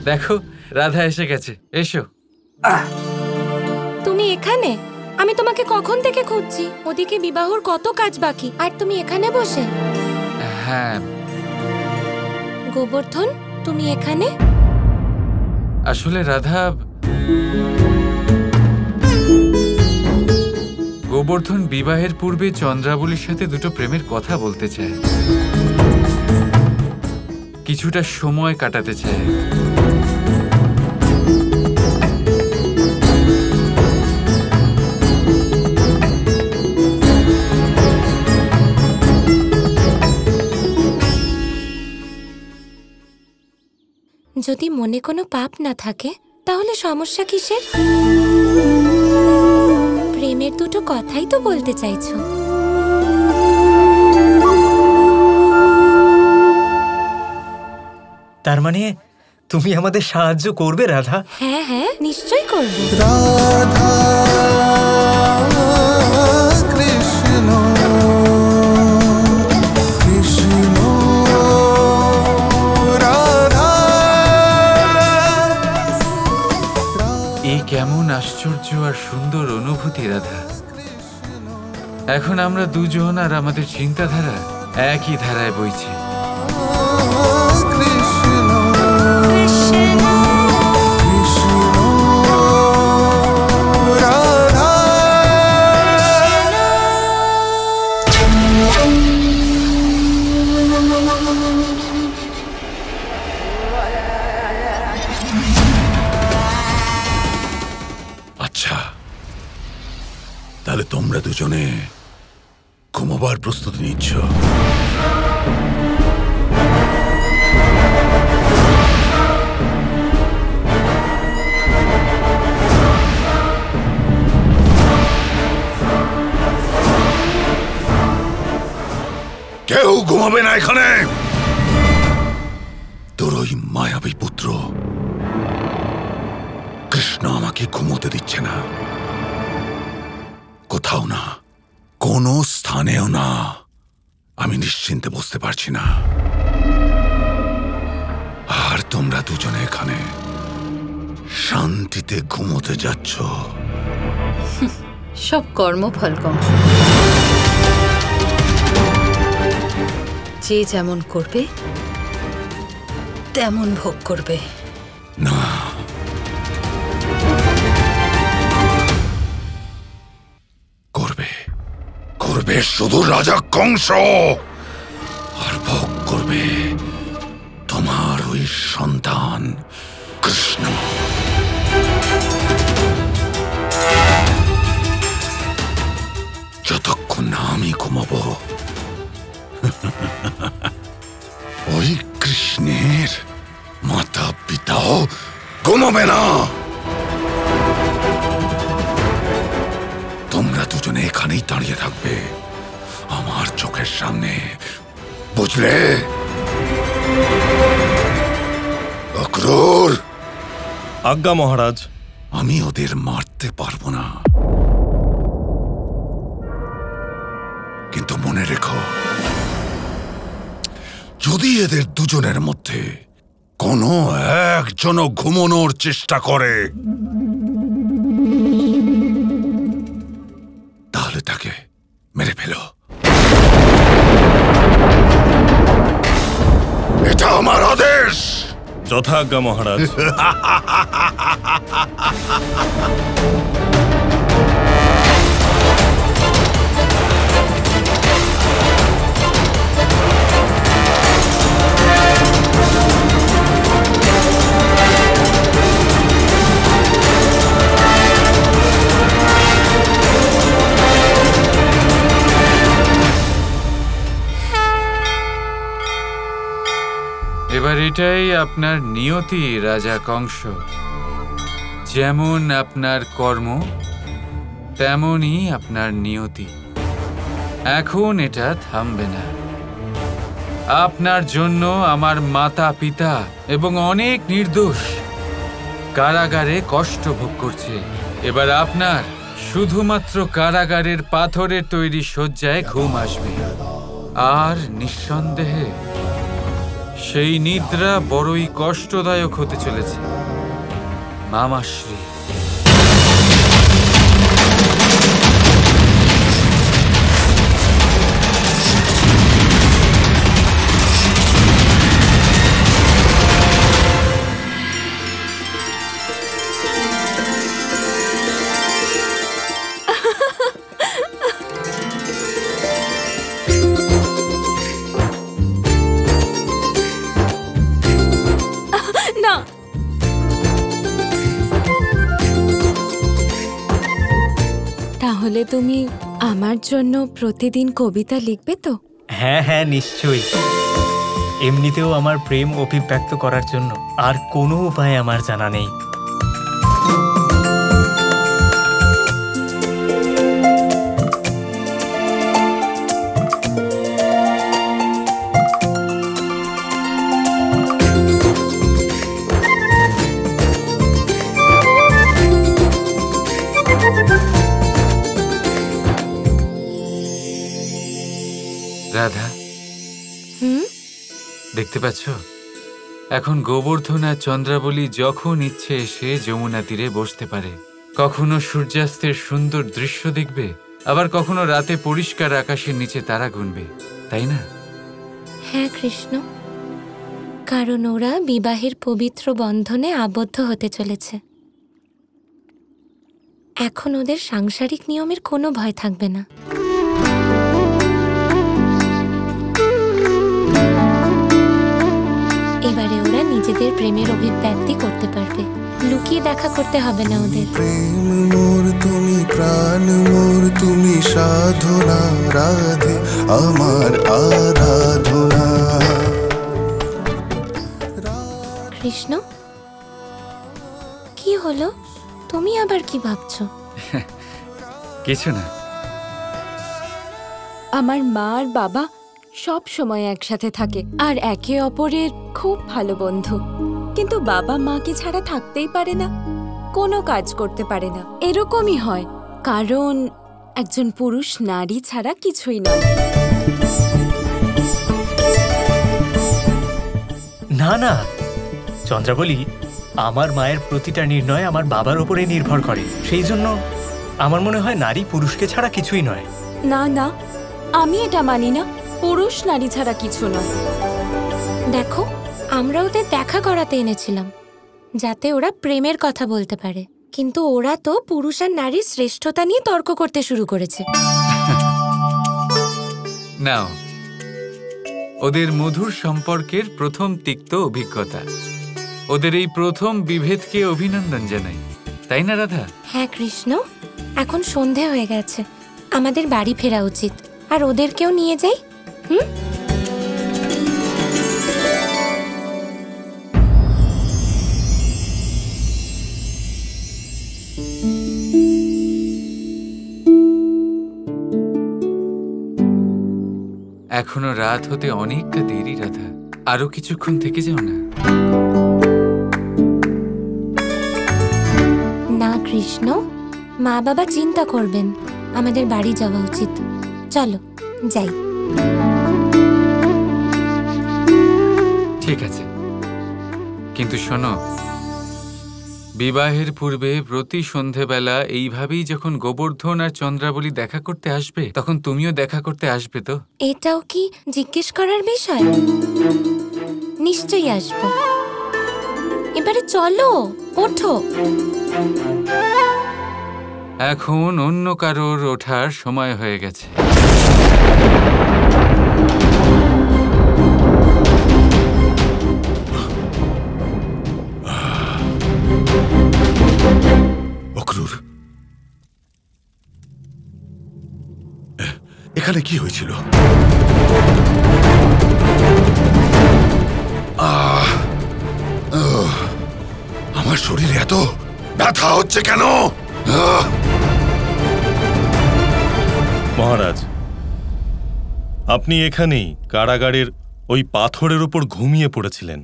দেখো রাধা এসে গেছে, এসো। তুমি এখানে? আমি তোমাকে কখন থেকে খুঁজছি। ওদিকে বিবাহর কত কাজ বাকি, আর তুমি এখানে বসে? হ্যাঁ। গোবর্ধন, তুমি এখানে? আসলে রাধা, গোবর্ধন বিবাহের পূর্বে চন্দ্রাবলীর সাথে দুটো প্রেমের কথা বলতে চায়, কিছুটা সময় কাটাতে চায়। যদি মনে কোনো পাপ না থাকে তাহলে সমস্যা কিসের? প্রেমের দুটো কথাই তো বলতে চাইছো। তার মানে তুমি আমাদের সাহায্য করবে রাধা? হ্যাঁ হ্যাঁ, নিশ্চয়ই করব। রাধা কৃষ্ণ কৃষ্ণ রাধা। এই কেমন আশ্চর্য আর সুন্দর অনুভূতি রাধা। এখন আমরা দুজন আর আমাদের চিন্তাধারা একই ধারায় বইছে। আচ্ছা, তাহলে তোমরা দুজনে ঘুমোবার প্রস্তুতি নিচ্ছ। কেউ ঘুমাবে না এখানে। তোর ওই মায়াবী পুত্র কৃষ্ণ আমাকে ঘুমোতে দিচ্ছে না, কোথাও না, কোনো স্থানেও না। আমি নিশ্চিন্তে বসতে পারছি না। আর তোমরা দুজনে এখানে শান্তিতে ঘুমোতে যাচ্ছ। সব কর্মফল কংস। যে যেমন করবে তেমন ভোগ করবে। না, করবে, করবে শুধু রাজা কংস। আর ভোগ করবে তোমার ওই সন্তান কৃষ্ণ। যতক্ষণ না আমি ঘুমাবো, ওই কৃষ্ণের মাতা পিতাও ঘুমাবে না। তোমরা দুজনে এখানেই দাঁড়িয়ে থাকবে আমার চোখের সামনে, বুঝলে? অক্রূর। আজ্ঞা মহারাজ। আমি ওদের মারতে পারবো না, কিন্তু মনে রেখো, যদি এদের দুজনের মধ্যে কোনো একজনও ঘুমানোর চেষ্টা করে তাহলে তাকে মেরে ফেলো। এটা আমার আদেশ। যথাজ্ঞা মহারাজ। এবার এটাই আপনার নিয়তি রাজা কংস। যেমন আপনার কর্ম তেমনই আপনার নিয়তি। এখন এটা থামবে না। আপনার জন্য আমার মাতা পিতা এবং অনেক নির্দোষ কারাগারে কষ্ট ভোগ করছে। এবার আপনার শুধুমাত্র কারাগারের পাথরের তৈরি শয্যায় ঘুম আসবে, আর নিঃসন্দেহে সেই নিদ্রা বড়ই কষ্টদায়ক হতে চলেছে। মামাশ্রী, না, তাহলে তুমি আমার জন্য প্রতিদিন কবিতা লিখবে তো? হ্যাঁ হ্যাঁ, নিশ্চয়ই। এমনিতেও আমার প্রেম অভিব্যক্ত করার জন্য আর কোনো উপায় আমার জানা নেই। রাধা, হুম, দেখতে পাচ্ছ? এখন গোবর্ধন আর চন্দ্রাবলী যখন ইচ্ছে এসে যমুনা তীরে বসতে পারে। কখনো সূর্যাস্তের সুন্দর দৃশ্য দেখবে, আবার কখনো রাতে পরিষ্কার আকাশের নিচে তারা গুনবে, তাই না? হ্যাঁ কৃষ্ণ, কারণ ওরা বিবাহের পবিত্র বন্ধনে আবদ্ধ হতে চলেছে। এখন ওদের সাংসারিক নিয়মের কোনো ভয় থাকবে না। এবারে ওরা নিজেদের প্রেমের অভিব্যক্তি করতে পারবে, লুকিয়ে দেখা করতে হবে না ওদের। প্রেম মোর তুমি, প্রাণ মোর তুমি, সাধনা রাধে আমার আরাধনা। কৃষ্ণ, কি হলো? তুমি আবার কি ভাবছো? কিছু না। আমার মা আর বাবা সব সময় একসাথে থাকে আর একে অপরের খুব ভালো বন্ধু, কিন্তু বাবা মাকে ছাড়া থাকতেই পারে না, কোনো কাজ করতে পারে না। এরকমই হয় কারণ একজন পুরুষ নারী ছাড়া কিছুই নয়। না না চন্দ্রাবলী, আমার মায়ের প্রতিটা নির্ণয় আমার বাবার উপরে নির্ভর করে। সেই জন্য আমার মনে হয় নারী পুরুষকে ছাড়া কিছুই নয়। না না, আমি এটা মানি না, পুরুষ নারী ছাড়া কিছু নয়। দেখো, আমরা ওদের দেখা করাতে এনেছিলাম যাতে ওরা প্রেমের কথা বলতে পারে, কিন্তু ওরা তো পুরুষ আর নারীর শ্রেষ্ঠতা নিয়ে তর্ক করতে শুরু করেছে। নাও, ওদের মধুর সম্পর্কের প্রথম তিক্ত অভিজ্ঞতা, ওদের এই প্রথম বিভেদকে অভিনন্দন জানাই, তাই না রাধা? হ্যাঁ কৃষ্ণ, এখন সন্ধে হয়ে গেছে, আমাদের বাড়ি ফেরা উচিত। আর ওদেরকেও নিয়ে যাই। হুম, এখনো রাত হতে অনেকটা দেরি রাধা, আরো কিছুক্ষণ থেকে যাও না। না কৃষ্ণ, মা বাবা চিন্তা করবেন, আমাদের বাড়ি যাওয়া উচিত। চলো যাই। ঠিক আছে, কিন্তু শোনো, বিবাহের পূর্বে প্রতি সন্ধেবেলা এইভাবেই যখন গোবর্ধন আর চন্দ্রাবলী দেখা করতে আসবে, তখন তুমিও দেখা করতে আসবে তো? এটাও কি জিজ্ঞেস করার বিষয়? নিশ্চয়ই আসবো। এবারে চলো, ওঠো। এখন অন্য কারোর ওঠার সময় হয়ে গেছে। অক্রুর, এখানে কি হয়েছিল? আমার শরীরে এত ব্যথা হচ্ছে কেন? মহারাজ, আপনি এখানেই কারাগারের ওই পাথরের উপর ঘুমিয়ে পড়েছিলেন।